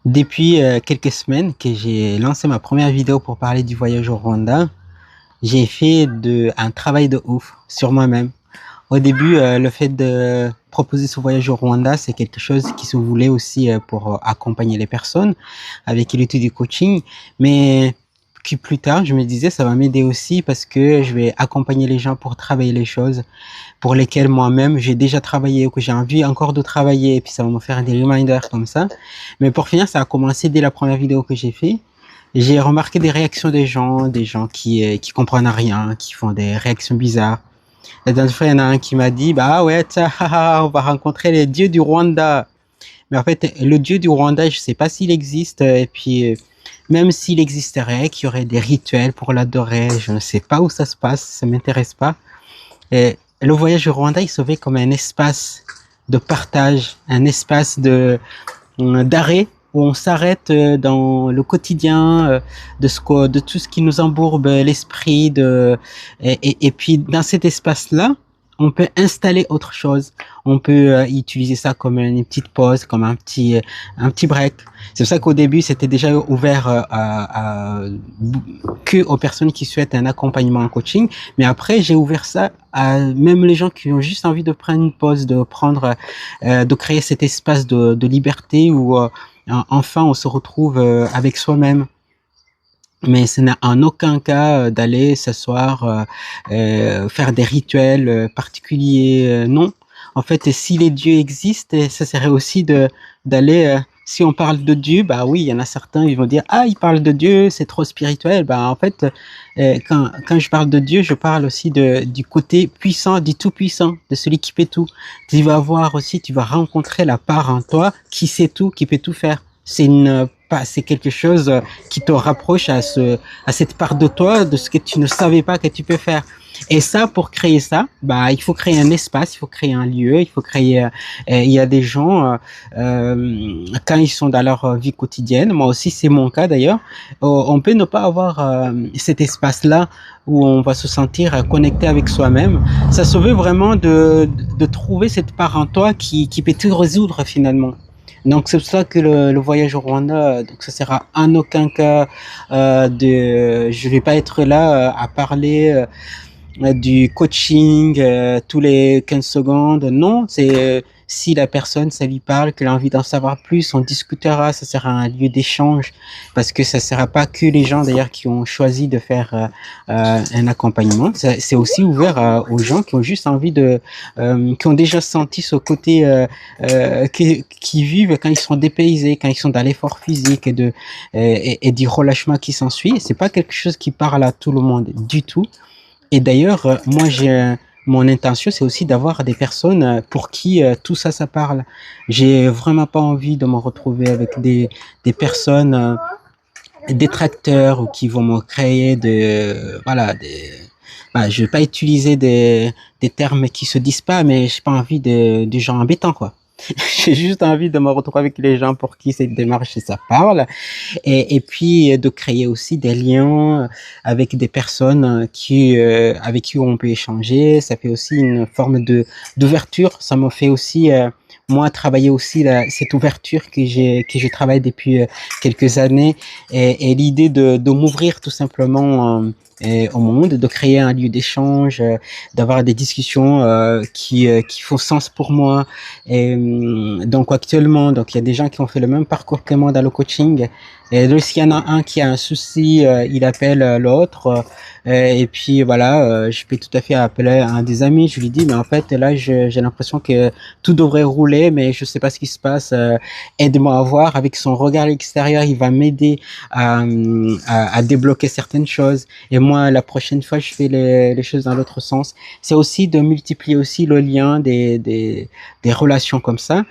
Depuis quelques semaines que j'ai lancé ma première vidéo pour parler du voyage au Rwanda, j'ai fait un travail de ouf sur moi-même. Au début, le fait de proposer ce voyage au Rwanda, c'est quelque chose qui se voulait aussi pour accompagner les personnes avec l'étude du coaching. Mais puis plus tard, je me disais, ça va m'aider aussi parce que je vais accompagner les gens pour travailler les choses pour lesquelles moi-même j'ai déjà travaillé ou que j'ai envie encore de travailler. Et puis ça va me faire des reminders comme ça. Mais pour finir, ça a commencé dès la première vidéo que j'ai fait. J'ai remarqué des réactions des gens qui comprennent rien, qui font des réactions bizarres. La dernière fois, il y en a un qui m'a dit, bah ouais, tcha, on va rencontrer les dieux du Rwanda. Mais en fait, le dieu du Rwanda, je sais pas s'il existe. Et puis, même s'il existerait, qu'il y aurait des rituels pour l'adorer, je ne sais pas où ça se passe, ça m'intéresse pas. Et le voyage au Rwanda, il se fait comme un espace de partage, un espace d'arrêt où on s'arrête dans le quotidien de tout ce qui nous embourbe l'esprit et puis dans cet espace-là on peut installer autre chose, on peut utiliser ça comme une petite pause, comme un petit break. C'est pour ça qu'au début c'était déjà ouvert que aux personnes qui souhaitent un accompagnement en coaching, mais après j'ai ouvert ça à même les gens qui ont juste envie de prendre une pause, de créer cet espace de liberté où enfin on se retrouve avec soi-même. Mais ce n'est en aucun cas d'aller s'asseoir, faire des rituels particuliers, non. En fait, si les dieux existent, ça serait aussi d'aller, si on parle de Dieu, bah oui, il y en a certains, ils vont dire, ah, ils parlent de Dieu, c'est trop spirituel. Bah en fait, quand je parle de Dieu, je parle aussi du côté puissant, du tout-puissant, de celui qui peut tout. Tu vas voir aussi, tu vas rencontrer la part en toi qui sait tout, qui peut tout faire. C'est quelque chose qui te rapproche à cette part de toi, de ce que tu ne savais pas que tu peux faire. Et ça, pour créer ça, bah, il faut créer un espace, il faut créer un lieu, il faut créer. Il y a des gens quand ils sont dans leur vie quotidienne. Moi aussi, c'est mon cas d'ailleurs. On peut ne pas avoir cet espace-là où on va se sentir connecté avec soi-même. Ça se veut vraiment de trouver cette part en toi qui peut tout résoudre finalement. Donc c'est pour ça que le voyage au Rwanda, donc ça sera en aucun cas je vais pas être là à parler du coaching tous les 15 secondes. Non, c'est si la personne, ça lui parle, qu'elle a envie d'en savoir plus, on discutera, ça sera un lieu d'échange, parce que ça sera pas que les gens d'ailleurs qui ont choisi de faire un accompagnement, c'est aussi ouvert aux gens qui ont juste envie qui ont déjà senti ce côté qui vivent quand ils sont dépaysés, quand ils sont dans l'effort physique et du relâchement qui s'ensuit. C'est pas quelque chose qui parle à tout le monde du tout. Et d'ailleurs, moi, mon intention, c'est aussi d'avoir des personnes pour qui tout ça, ça parle. J'ai vraiment pas envie de me retrouver avec des personnes détracteurs ou qui vont me créer bah, je vais pas utiliser des termes qui se disent pas, mais j'ai pas envie de gens embêtants, quoi. J'ai juste envie de me retrouver avec les gens pour qui cette démarche, ça parle et puis de créer aussi des liens avec des personnes avec qui on peut échanger. Ça fait aussi une forme d'ouverture. Ça me fait aussi moi travailler aussi cette ouverture que je travaille depuis quelques années et l'idée de m'ouvrir tout simplement au monde, de créer un lieu d'échange, d'avoir des discussions qui font sens pour moi. Et donc actuellement, donc il y a des gens qui ont fait le même parcours que moi dans le coaching. Et donc s'il y en a un qui a un souci, il appelle l'autre. Et puis voilà, je peux tout à fait appeler un des amis. Je lui dis, mais en fait là, j'ai l'impression que tout devrait rouler, mais je sais pas ce qui se passe. Aide-moi à voir. Avec son regard extérieur, il va m'aider à débloquer certaines choses. Et moi, la prochaine fois, je fais les choses dans l'autre sens. C'est aussi de multiplier aussi le lien des relations comme ça.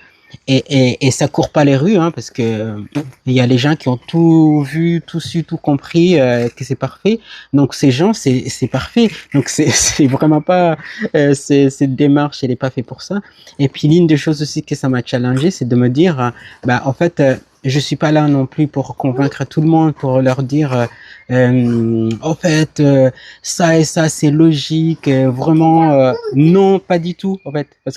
Et ça court pas les rues, hein, parce que il y a les gens qui ont tout vu, tout su, tout compris, que c'est parfait. Donc ces gens, c'est parfait. Donc c'est vraiment pas cette démarche, elle est pas faite pour ça. Et puis l'une des choses aussi que ça m'a challengé, c'est de me dire, bah en fait, je suis pas là non plus pour convaincre tout le monde, pour leur dire, en fait, ça et ça c'est logique. Vraiment, non, pas du tout, en fait, parce